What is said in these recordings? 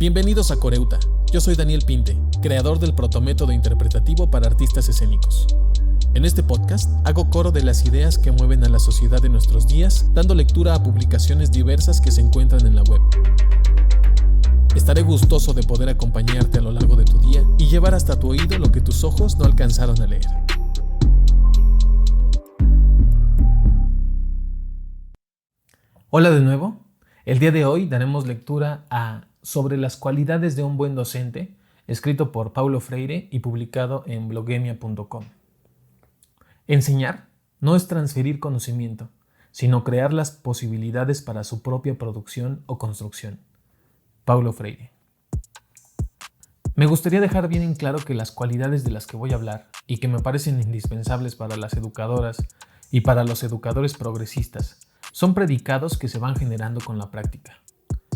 Bienvenidos a Coreuta. Yo soy Daniel Pinte, creador del protométodo interpretativo para artistas escénicos. En este podcast hago coro de las ideas que mueven a la sociedad de nuestros días, dando lectura a publicaciones diversas que se encuentran en la web. Estaré gustoso de poder acompañarte a lo largo de tu día y llevar hasta tu oído lo que tus ojos no alcanzaron a leer. Hola de nuevo. El día de hoy daremos lectura a Sobre las cualidades de un buen docente, escrito por Paulo Freire y publicado en blogemia.com. Enseñar no es transferir conocimiento, sino crear las posibilidades para su propia producción o construcción. Paulo Freire. Me gustaría dejar bien en claro que las cualidades de las que voy a hablar y que me parecen indispensables para las educadoras y para los educadores progresistas son predicados que se van generando con la práctica.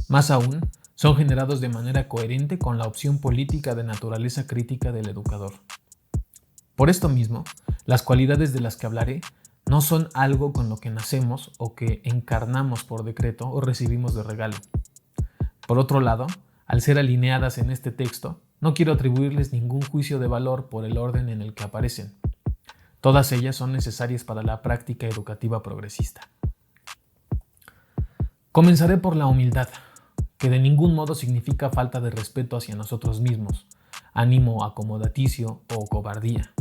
Más aún, son generados de manera coherente con la opción política de naturaleza crítica del educador. Por esto mismo, las cualidades de las que hablaré no son algo con lo que nacemos o que encarnamos por decreto o recibimos de regalo. Por otro lado, al ser alineadas en este texto, no quiero atribuirles ningún juicio de valor por el orden en el que aparecen. Todas ellas son necesarias para la práctica educativa progresista. Comenzaré por la humildad, que de ningún modo significa falta de respeto hacia nosotros mismos, ánimo acomodaticio o cobardía.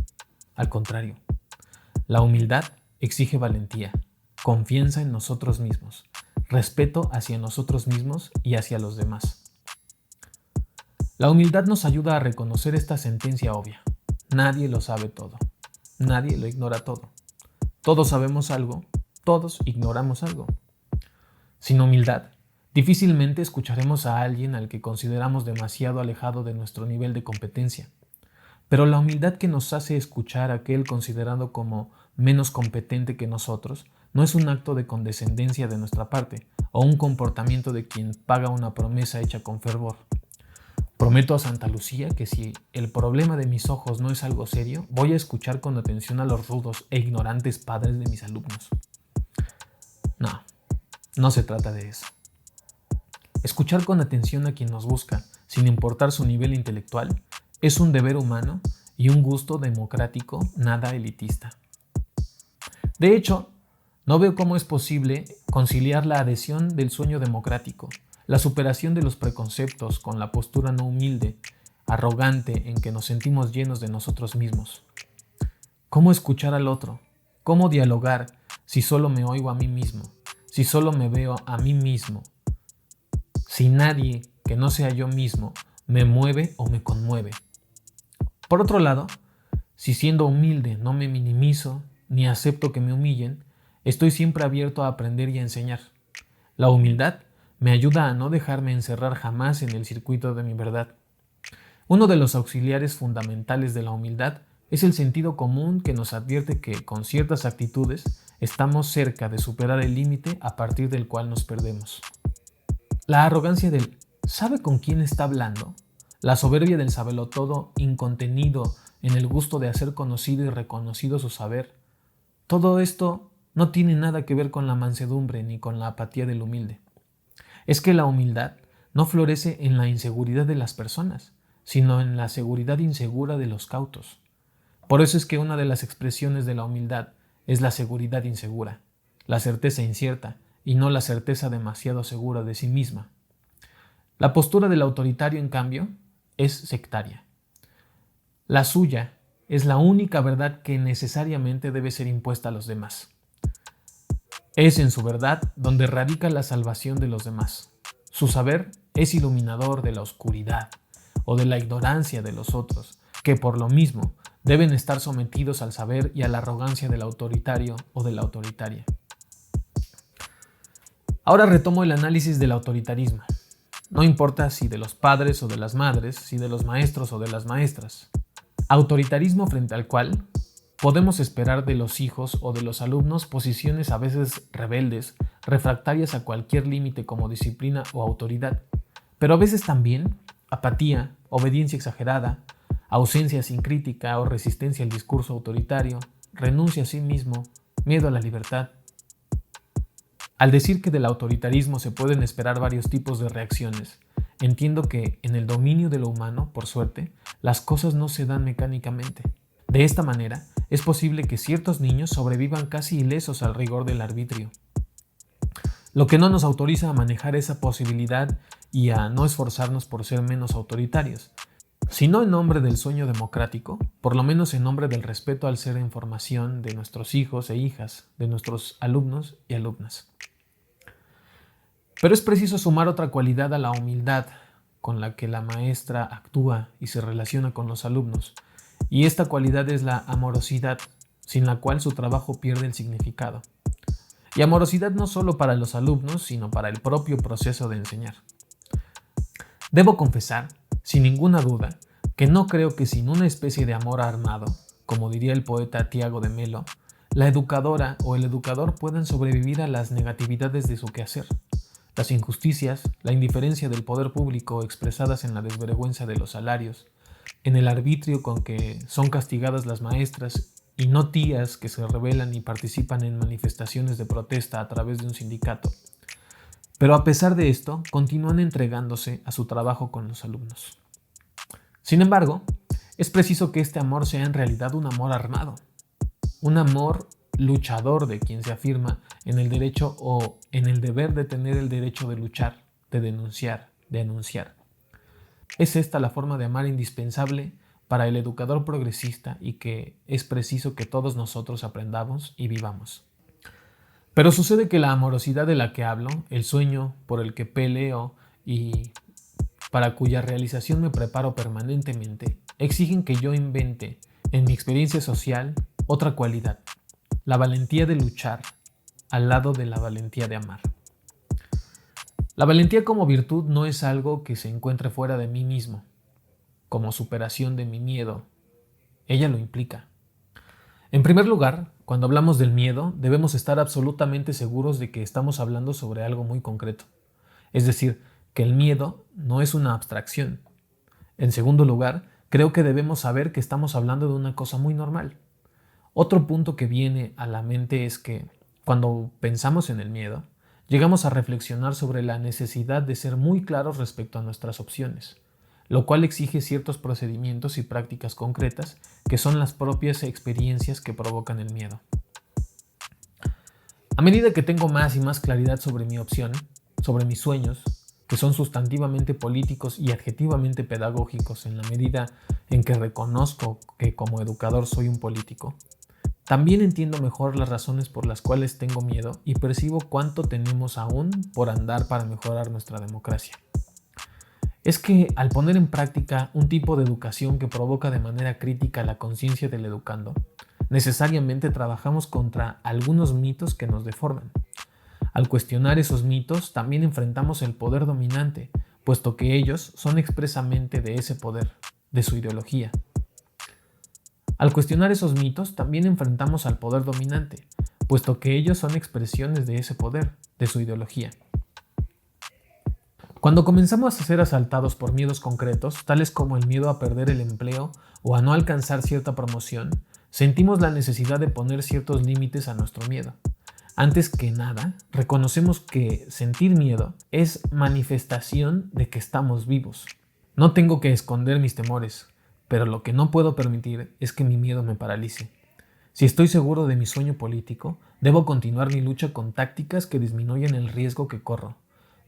Al contrario, la humildad exige valentía, confianza en nosotros mismos, respeto hacia nosotros mismos y hacia los demás. La humildad nos ayuda a reconocer esta sentencia obvia. Nadie lo sabe todo, nadie lo ignora todo. Todos sabemos algo, todos ignoramos algo. Sin humildad, difícilmente escucharemos a alguien al que consideramos demasiado alejado de nuestro nivel de competencia. Pero la humildad que nos hace escuchar a aquel considerado como menos competente que nosotros no es un acto de condescendencia de nuestra parte o un comportamiento de quien paga una promesa hecha con fervor. Prometo a Santa Lucía que si el problema de mis ojos no es algo serio, voy a escuchar con atención a los rudos e ignorantes padres de mis alumnos. No se trata de eso. Escuchar con atención a quien nos busca, sin importar su nivel intelectual, es un deber humano y un gusto democrático nada elitista. De hecho, no veo cómo es posible conciliar la adhesión del sueño democrático, la superación de los preconceptos con la postura no humilde, arrogante en que nos sentimos llenos de nosotros mismos. ¿Cómo escuchar al otro? ¿Cómo dialogar si solo me oigo a mí mismo? Si solo me veo a mí mismo? Si nadie que no sea yo mismo me mueve o me conmueve. Por otro lado, si siendo humilde no me minimizo ni acepto que me humillen, estoy siempre abierto a aprender y a enseñar. La humildad me ayuda a no dejarme encerrar jamás en el circuito de mi verdad. Uno de los auxiliares fundamentales de la humildad es el sentido común que nos advierte que con ciertas actitudes estamos cerca de superar el límite a partir del cual nos perdemos. La arrogancia del ¿sabe con quién está hablando? La soberbia del sabelotodo incontenido en el gusto de hacer conocido y reconocido su saber. Todo esto no tiene nada que ver con la mansedumbre ni con la apatía del humilde. Es que la humildad no florece en la inseguridad de las personas, sino en la seguridad insegura de los cautos. Por eso es que una de las expresiones de la humildad es la seguridad insegura, la certeza incierta, y no la certeza demasiado segura de sí misma. La postura del autoritario, en cambio, es sectaria. La suya es la única verdad que necesariamente debe ser impuesta a los demás. Es en su verdad donde radica la salvación de los demás. Su saber es iluminador de la oscuridad o de la ignorancia de los otros, que por lo mismo deben estar sometidos al saber y a la arrogancia del autoritario o de la autoritaria. Ahora retomo el análisis del autoritarismo. No importa si de los padres o de las madres, si de los maestros o de las maestras. Autoritarismo frente al cual podemos esperar de los hijos o de los alumnos posiciones a veces rebeldes, refractarias a cualquier límite como disciplina o autoridad, pero a veces también apatía, obediencia exagerada, ausencia sin crítica o resistencia al discurso autoritario, renuncia a sí mismo, miedo a la libertad. Al decir que del autoritarismo se pueden esperar varios tipos de reacciones, entiendo que en el dominio de lo humano, por suerte, las cosas no se dan mecánicamente. De esta manera, es posible que ciertos niños sobrevivan casi ilesos al rigor del arbitrio, lo que no nos autoriza a manejar esa posibilidad y a no esforzarnos por ser menos autoritarios, sino en nombre del sueño democrático, por lo menos en nombre del respeto al ser en formación de nuestros hijos e hijas, de nuestros alumnos y alumnas. Pero es preciso sumar otra cualidad a la humildad con la que la maestra actúa y se relaciona con los alumnos, y esta cualidad es la amorosidad, sin la cual su trabajo pierde el significado. Y amorosidad no solo para los alumnos, sino para el propio proceso de enseñar. Debo confesar, sin ninguna duda, que no creo que sin una especie de amor armado, como diría el poeta Tiago de Melo, la educadora o el educador puedan sobrevivir a las negatividades de su quehacer. Las injusticias, la indiferencia del poder público expresadas en la desvergüenza de los salarios, en el arbitrio con que son castigadas las maestras y no tías que se rebelan y participan en manifestaciones de protesta a través de un sindicato. Pero a pesar de esto, continúan entregándose a su trabajo con los alumnos. Sin embargo, es preciso que este amor sea en realidad un amor armado, un amor luchador de quien se afirma en el derecho o en el deber de tener el derecho de luchar, de denunciar, de anunciar. Es esta la forma de amar indispensable para el educador progresista y que es preciso que todos nosotros aprendamos y vivamos. Pero sucede que la amorosidad de la que hablo, el sueño por el que peleo y para cuya realización me preparo permanentemente, exigen que yo invente, en mi experiencia social, otra cualidad, la valentía de luchar al lado de la valentía de amar. La valentía como virtud no es algo que se encuentre fuera de mí mismo, como superación de mi miedo. Ella lo implica. En primer lugar, cuando hablamos del miedo, debemos estar absolutamente seguros de que estamos hablando sobre algo muy concreto. Es decir, que el miedo no es una abstracción. En segundo lugar, creo que debemos saber que estamos hablando de una cosa muy normal. Otro punto que viene a la mente es que, cuando pensamos en el miedo, llegamos a reflexionar sobre la necesidad de ser muy claros respecto a nuestras opciones, lo cual exige ciertos procedimientos y prácticas concretas que son las propias experiencias que provocan el miedo. A medida que tengo más y más claridad sobre mi opción, sobre mis sueños, que son sustantivamente políticos y adjetivamente pedagógicos en la medida en que reconozco que como educador soy un político, también entiendo mejor las razones por las cuales tengo miedo y percibo cuánto tenemos aún por andar para mejorar nuestra democracia. Es que al poner en práctica un tipo de educación que provoca de manera crítica la conciencia del educando, necesariamente trabajamos contra algunos mitos que nos deforman. Al cuestionar esos mitos, también enfrentamos el poder dominante, puesto que ellos son expresamente de ese poder, de su ideología. Al cuestionar esos mitos, también enfrentamos al poder dominante, puesto que ellos son expresiones de ese poder, de su ideología. Cuando comenzamos a ser asaltados por miedos concretos, tales como el miedo a perder el empleo o a no alcanzar cierta promoción, sentimos la necesidad de poner ciertos límites a nuestro miedo. Antes que nada, reconocemos que sentir miedo es manifestación de que estamos vivos. No tengo que esconder mis temores, pero lo que no puedo permitir es que mi miedo me paralice. Si estoy seguro de mi sueño político, debo continuar mi lucha con tácticas que disminuyan el riesgo que corro.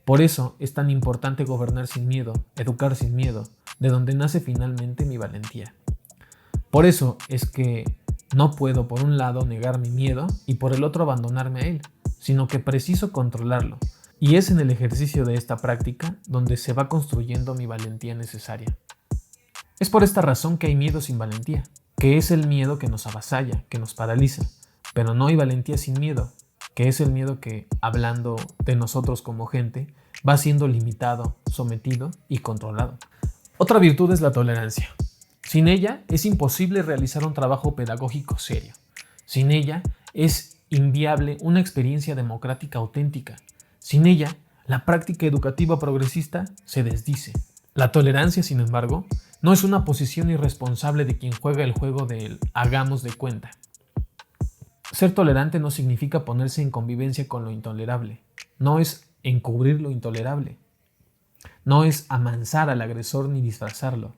Por eso es tan importante gobernar sin miedo, educar sin miedo, de donde nace finalmente mi valentía. Por eso es que no puedo por un lado negar mi miedo y por el otro abandonarme a él, sino que preciso controlarlo, y es en el ejercicio de esta práctica donde se va construyendo mi valentía necesaria. Es por esta razón que hay miedo sin valentía, que es el miedo que nos avasalla, que nos paraliza, pero no hay valentía sin miedo, que es el miedo que, hablando de nosotros como gente, va siendo limitado, sometido y controlado. Otra virtud es la tolerancia. Sin ella es imposible realizar un trabajo pedagógico serio. Sin ella es inviable una experiencia democrática auténtica. Sin ella, la práctica educativa progresista se desdice. La tolerancia, sin embargo, no es una posición irresponsable de quien juega el juego del hagamos de cuenta. Ser tolerante no significa ponerse en convivencia con lo intolerable, no es encubrir lo intolerable. no es amansar al agresor ni disfrazarlo.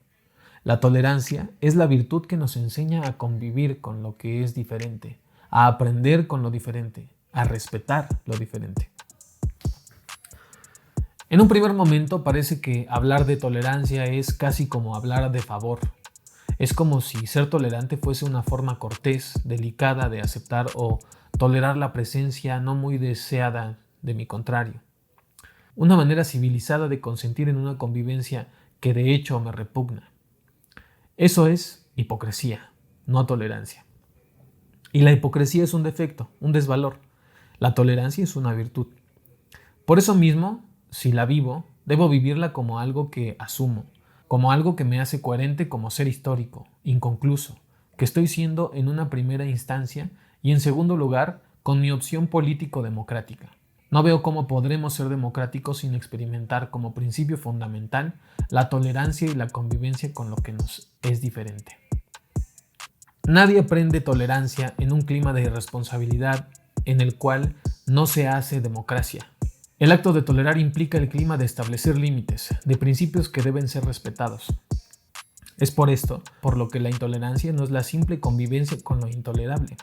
La tolerancia es la virtud que nos enseña a convivir con lo que es diferente, a aprender con lo diferente, a respetar lo diferente. En un primer momento parece que hablar de tolerancia es casi como hablar de favor. Es como si ser tolerante fuese una forma cortés, delicada de aceptar o tolerar la presencia no muy deseada de mi contrario. Una manera civilizada de consentir en una convivencia que de hecho me repugna. Eso es hipocresía, no tolerancia. Y la hipocresía es un defecto, un desvalor. La tolerancia es una virtud. Por eso mismo, si la vivo, debo vivirla como algo que asumo, como algo que me hace coherente como ser histórico, inconcluso, que estoy siendo en una primera instancia y en segundo lugar con mi opción político-democrática. No veo cómo podremos ser democráticos sin experimentar como principio fundamental la tolerancia y la convivencia con lo que nos es diferente. Nadie aprende tolerancia en un clima de irresponsabilidad en el cual no se hace democracia. El acto de tolerar implica el clima de establecer límites, de principios que deben ser respetados. Es por esto, por lo que la intolerancia no es la simple convivencia con lo intolerable.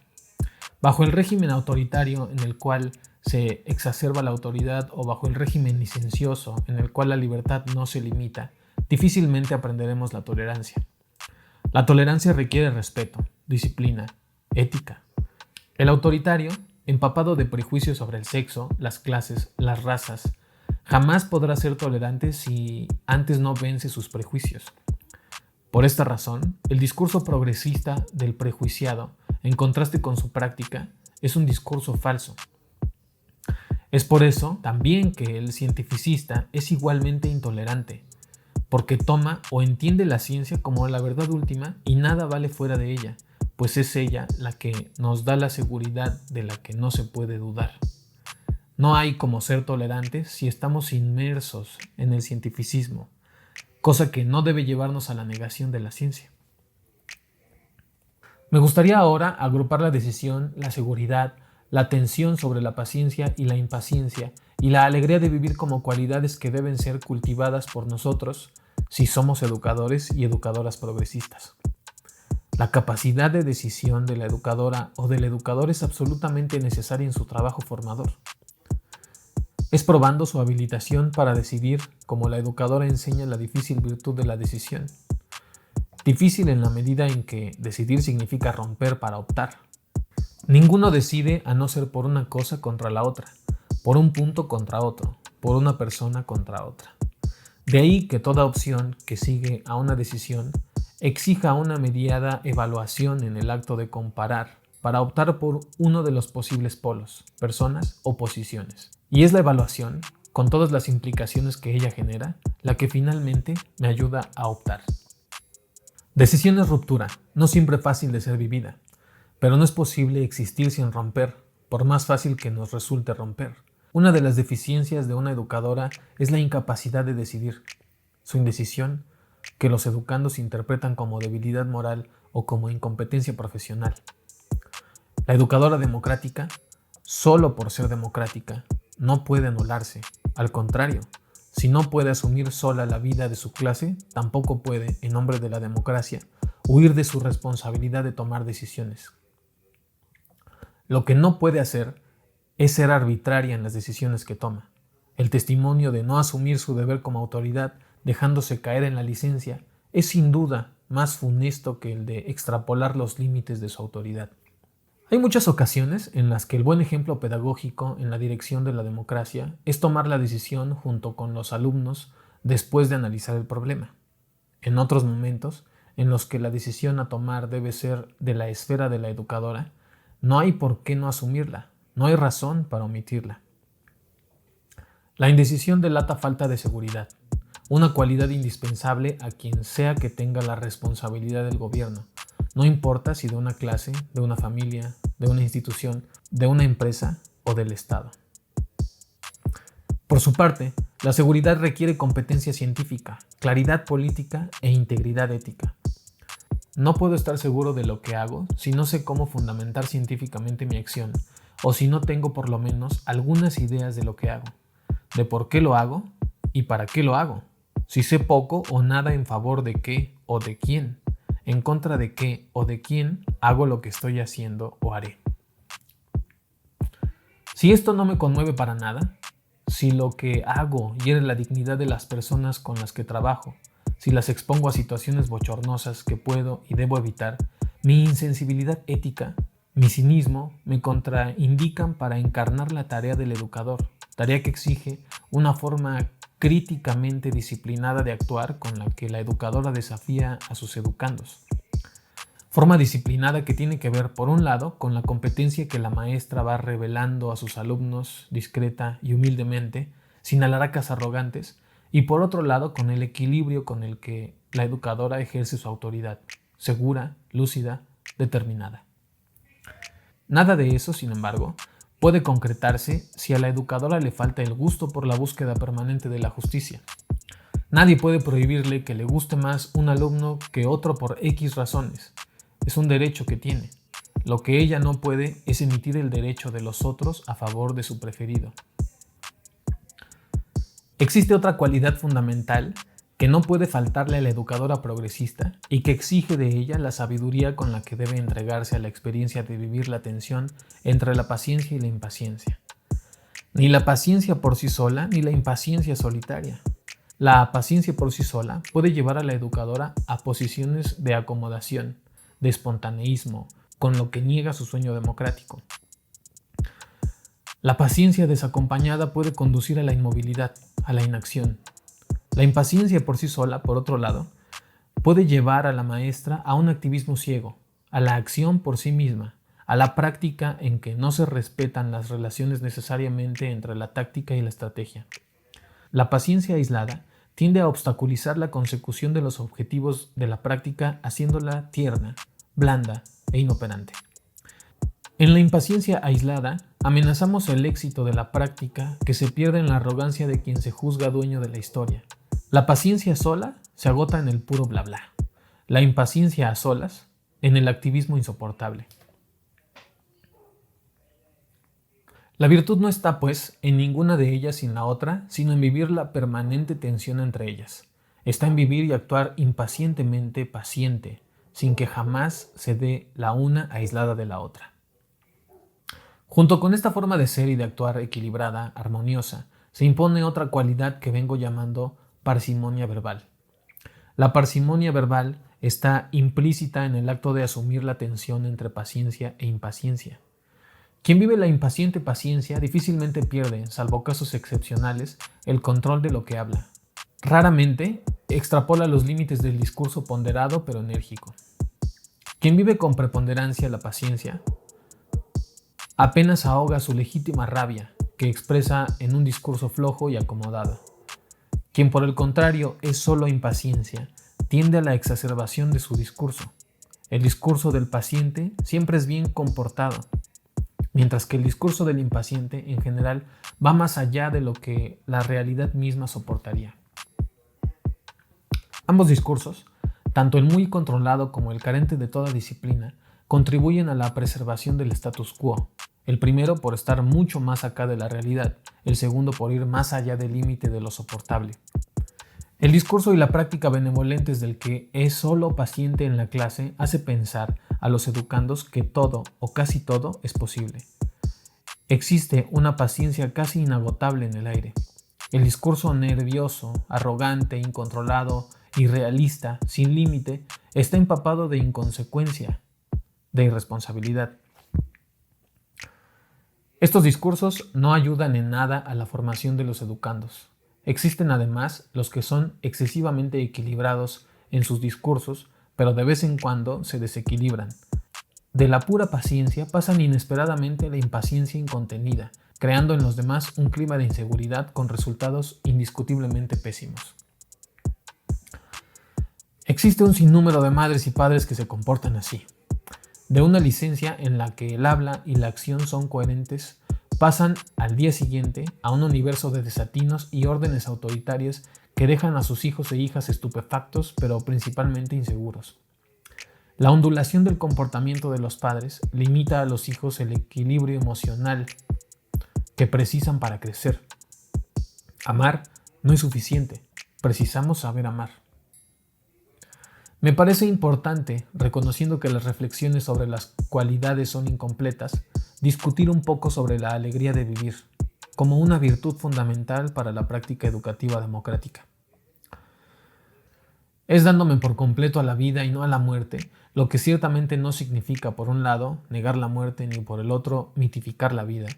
Bajo el régimen autoritario en el cual se exacerba la autoridad o bajo el régimen licencioso en el cual la libertad no se limita, difícilmente aprenderemos la tolerancia. La tolerancia requiere respeto, disciplina, ética. El autoritario, empapado de prejuicios sobre el sexo, las clases, las razas, jamás podrá ser tolerante si antes no vence sus prejuicios. Por esta razón, el discurso progresista del prejuiciado, en contraste con su práctica, es un discurso falso. Es por eso también que el cientificista es igualmente intolerante, porque toma o entiende la ciencia como la verdad última y nada vale fuera de ella, pues es ella la que nos da la seguridad de la que no se puede dudar. No hay como ser tolerantes si estamos inmersos en el cientificismo, cosa que no debe llevarnos a la negación de la ciencia. Me gustaría ahora agrupar la decisión, la seguridad, la tensión sobre la paciencia y la impaciencia y la alegría de vivir como cualidades que deben ser cultivadas por nosotros si somos educadores y educadoras progresistas. La capacidad de decisión de la educadora o del educador es absolutamente necesaria en su trabajo formador. Es probando su habilitación para decidir como la educadora enseña la difícil virtud de la decisión. Difícil en la medida en que decidir significa romper para optar. Ninguno decide a no ser por una cosa contra la otra, por un punto contra otro, por una persona contra otra. De ahí que toda opción que sigue a una decisión exija una mediada evaluación en el acto de comparar para optar por uno de los posibles polos, personas o posiciones. Y es la evaluación, con todas las implicaciones que ella genera, la que finalmente me ayuda a optar. Decisión es ruptura, no siempre fácil de ser vivida, pero no es posible existir sin romper, por más fácil que nos resulte romper. Una de las deficiencias de una educadora es la incapacidad de decidir. Su indecisión, que los educandos interpretan como debilidad moral o como incompetencia profesional. La educadora democrática, solo por ser democrática, no puede anularse. Al contrario, si no puede asumir sola la vida de su clase, tampoco puede, en nombre de la democracia, huir de su responsabilidad de tomar decisiones. Lo que no puede hacer es ser arbitraria en las decisiones que toma. El testimonio de no asumir su deber como autoridad, dejándose caer en la licencia, es sin duda más funesto que el de extrapolar los límites de su autoridad. Hay muchas ocasiones en las que el buen ejemplo pedagógico en la dirección de la democracia es tomar la decisión junto con los alumnos después de analizar el problema. En otros momentos, en los que la decisión a tomar debe ser de la esfera de la educadora, no hay por qué no asumirla, no hay razón para omitirla. La indecisión delata falta de seguridad, una cualidad indispensable a quien sea que tenga la responsabilidad del gobierno. No importa si de una clase, de una familia, de una institución, de una empresa o del Estado. Por su parte, la seguridad requiere competencia científica, claridad política e integridad ética. No puedo estar seguro de lo que hago si no sé cómo fundamentar científicamente mi acción o si no tengo por lo menos algunas ideas de lo que hago, de por qué lo hago y para qué lo hago. Si sé poco o nada en favor de qué o de quién, en contra de qué o de quién hago lo que estoy haciendo o haré. Si esto no me conmueve para nada, si lo que hago hiere la dignidad de las personas con las que trabajo, si las expongo a situaciones bochornosas que puedo y debo evitar, mi insensibilidad ética, mi cinismo me contraindican para encarnar la tarea del educador, tarea que exige una forma críticamente disciplinada de actuar con la que la educadora desafía a sus educandos. Forma disciplinada que tiene que ver, por un lado, con la competencia que la maestra va revelando a sus alumnos discreta y humildemente, sin alaracas arrogantes, y por otro lado, con el equilibrio con el que la educadora ejerce su autoridad, segura, lúcida, determinada. Nada de eso, sin embargo, puede concretarse si a la educadora le falta el gusto por la búsqueda permanente de la justicia. Nadie puede prohibirle que le guste más un alumno que otro por X razones. Es un derecho que tiene. Lo que ella no puede es emitir el derecho de los otros a favor de su preferido. Existe otra cualidad fundamental que no puede faltarle a la educadora progresista y que exige de ella la sabiduría con la que debe entregarse a la experiencia de vivir la tensión entre la paciencia y la impaciencia. Ni la paciencia por sí sola, ni la impaciencia solitaria. La paciencia por sí sola puede llevar a la educadora a posiciones de acomodación, de espontaneísmo, con lo que niega su sueño democrático. La paciencia desacompañada puede conducir a la inmovilidad, a la inacción. La impaciencia por sí sola, por otro lado, puede llevar a la maestra a un activismo ciego, a la acción por sí misma, a la práctica en que no se respetan las relaciones necesariamente entre la táctica y la estrategia. La paciencia aislada tiende a obstaculizar la consecución de los objetivos de la práctica, haciéndola tierna, blanda e inoperante. En la impaciencia aislada, amenazamos el éxito de la práctica que se pierde en la arrogancia de quien se juzga dueño de la historia. La paciencia sola se agota en el puro bla bla. La impaciencia a solas, en el activismo insoportable. La virtud no está, pues, en ninguna de ellas sin la otra, sino en vivir la permanente tensión entre ellas. Está en vivir y actuar impacientemente paciente, sin que jamás se dé la una aislada de la otra. Junto con esta forma de ser y de actuar equilibrada, armoniosa, se impone otra cualidad que vengo llamando parsimonia verbal. La parsimonia verbal está implícita en el acto de asumir la tensión entre paciencia e impaciencia. Quien vive la impaciente paciencia difícilmente pierde, salvo casos excepcionales, el control de lo que habla. Raramente extrapola los límites del discurso ponderado pero enérgico. Quien vive con preponderancia la paciencia apenas ahoga su legítima rabia, que expresa en un discurso flojo y acomodado. Quien por el contrario es solo impaciencia, tiende a la exacerbación de su discurso. El discurso del paciente siempre es bien comportado, mientras que el discurso del impaciente en general va más allá de lo que la realidad misma soportaría. Ambos discursos, tanto el muy controlado como el carente de toda disciplina, contribuyen a la preservación del status quo, el primero por estar mucho más acá de la realidad, el segundo por ir más allá del límite de lo soportable. El discurso y la práctica benevolentes del que es solo paciente en la clase hace pensar a los educandos que todo o casi todo es posible. Existe una paciencia casi inagotable en el aire. El discurso nervioso, arrogante, incontrolado, irrealista, sin límite, está empapado de inconsecuencia, de irresponsabilidad. Estos discursos no ayudan en nada a la formación de los educandos. Existen además los que son excesivamente equilibrados en sus discursos, pero de vez en cuando se desequilibran. De la pura paciencia pasan inesperadamente a la impaciencia incontenida, creando en los demás un clima de inseguridad con resultados indiscutiblemente pésimos. Existe un sinnúmero de madres y padres que se comportan así. De una licencia en la que el habla y la acción son coherentes, pasan al día siguiente a un universo de desatinos y órdenes autoritarias que dejan a sus hijos e hijas estupefactos, pero principalmente inseguros. La ondulación del comportamiento de los padres limita a los hijos el equilibrio emocional que precisan para crecer. Amar no es suficiente, precisamos saber amar. Me parece importante, reconociendo que las reflexiones sobre las cualidades son incompletas, discutir un poco sobre la alegría de vivir, como una virtud fundamental para la práctica educativa democrática. Es dándome por completo a la vida y no a la muerte, lo que ciertamente no significa, por un lado, negar la muerte ni por el otro, mitificar la vida,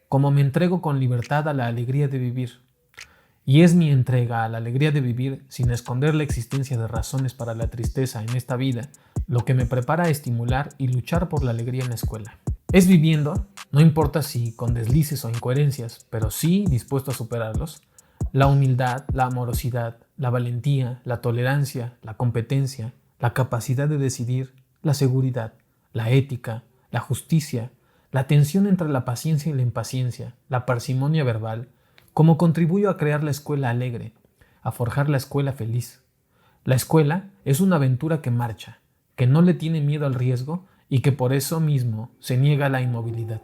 como me entrego con libertad a la alegría de vivir. Y es mi entrega a la alegría de vivir, sin esconder la existencia de razones para la tristeza en esta vida, lo que me prepara a estimular y luchar por la alegría en la escuela. Es viviendo, no importa si con deslices o incoherencias, pero sí dispuesto a superarlos, la humildad, la amorosidad, la valentía, la tolerancia, la competencia, la capacidad de decidir, la seguridad, la ética, la justicia, la tensión entre la paciencia y la impaciencia, la parsimonia verbal, como contribuyo a crear la escuela alegre, a forjar la escuela feliz. La escuela es una aventura que marcha, que no le tiene miedo al riesgo y que por eso mismo se niega a la inmovilidad.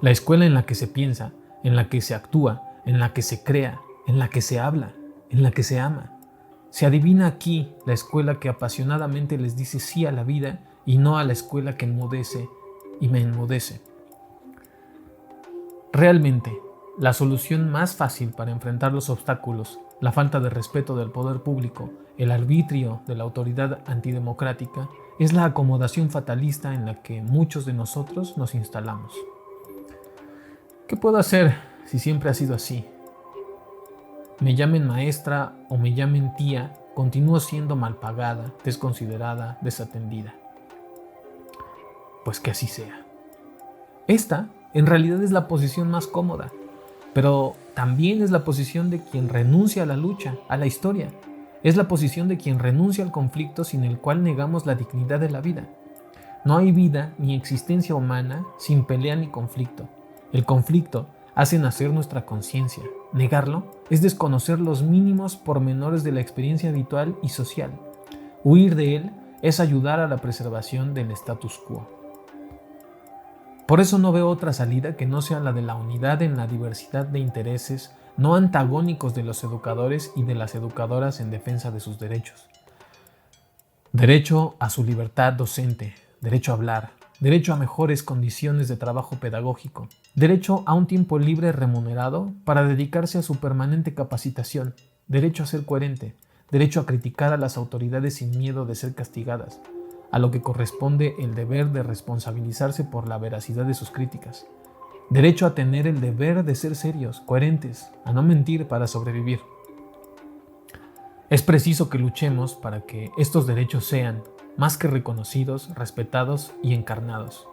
La escuela en la que se piensa, en la que se actúa, en la que se crea, en la que se habla, en la que se ama. Se adivina aquí la escuela que apasionadamente les dice sí a la vida y no a la escuela que enmudece y me enmudece. Realmente, la solución más fácil para enfrentar los obstáculos, la falta de respeto del poder público, el arbitrio de la autoridad antidemocrática, es la acomodación fatalista en la que muchos de nosotros nos instalamos. ¿Qué puedo hacer si siempre ha sido así? Me llamen maestra o me llamen tía, continúo siendo mal pagada, desconsiderada, desatendida. Pues que así sea. Esta, en realidad, es la posición más cómoda, pero también es la posición de quien renuncia a la lucha, a la historia. Es la posición de quien renuncia al conflicto sin el cual negamos la dignidad de la vida. No hay vida ni existencia humana sin pelea ni conflicto. El conflicto hace nacer nuestra conciencia. Negarlo es desconocer los mínimos pormenores de la experiencia habitual y social. Huir de él es ayudar a la preservación del status quo. Por eso no veo otra salida que no sea la de la unidad en la diversidad de intereses no antagónicos de los educadores y de las educadoras en defensa de sus derechos. Derecho a su libertad docente, derecho a hablar, derecho a mejores condiciones de trabajo pedagógico, derecho a un tiempo libre remunerado para dedicarse a su permanente capacitación, derecho a ser coherente, derecho a criticar a las autoridades sin miedo de ser castigadas, a lo que corresponde el deber de responsabilizarse por la veracidad de sus críticas, derecho a tener el deber de ser serios, coherentes, a no mentir para sobrevivir. Es preciso que luchemos para que estos derechos sean, más que reconocidos, respetados y encarnados.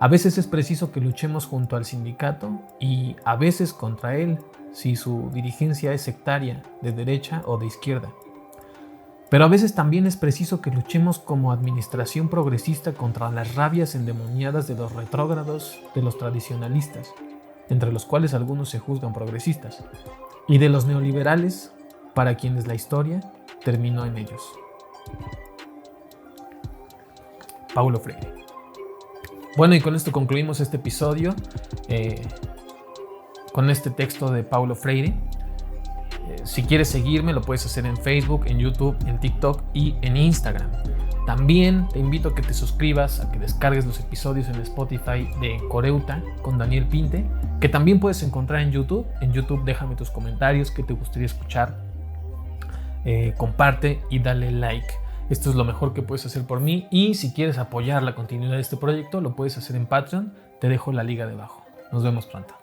A veces es preciso que luchemos junto al sindicato y a veces contra él, si su dirigencia es sectaria, de derecha o de izquierda. Pero a veces también es preciso que luchemos como administración progresista contra las rabias endemoniadas de los retrógrados, de los tradicionalistas, entre los cuales algunos se juzgan progresistas, y de los neoliberales, para quienes la historia terminó en ellos. Paulo Freire. Bueno, y con esto concluimos este episodio, con este texto de Paulo Freire. Si quieres seguirme, lo puedes hacer en Facebook, en YouTube, en TikTok y en Instagram. También te invito a que te suscribas, a que descargues los episodios en Spotify de Coreuta con Daniel Pinte, que también puedes encontrar en YouTube. En YouTube déjame tus comentarios, qué te gustaría escuchar. Comparte y dale like. Esto es lo mejor que puedes hacer por mí. Y si quieres apoyar la continuidad de este proyecto, lo puedes hacer en Patreon. Te dejo la liga debajo. Nos vemos pronto.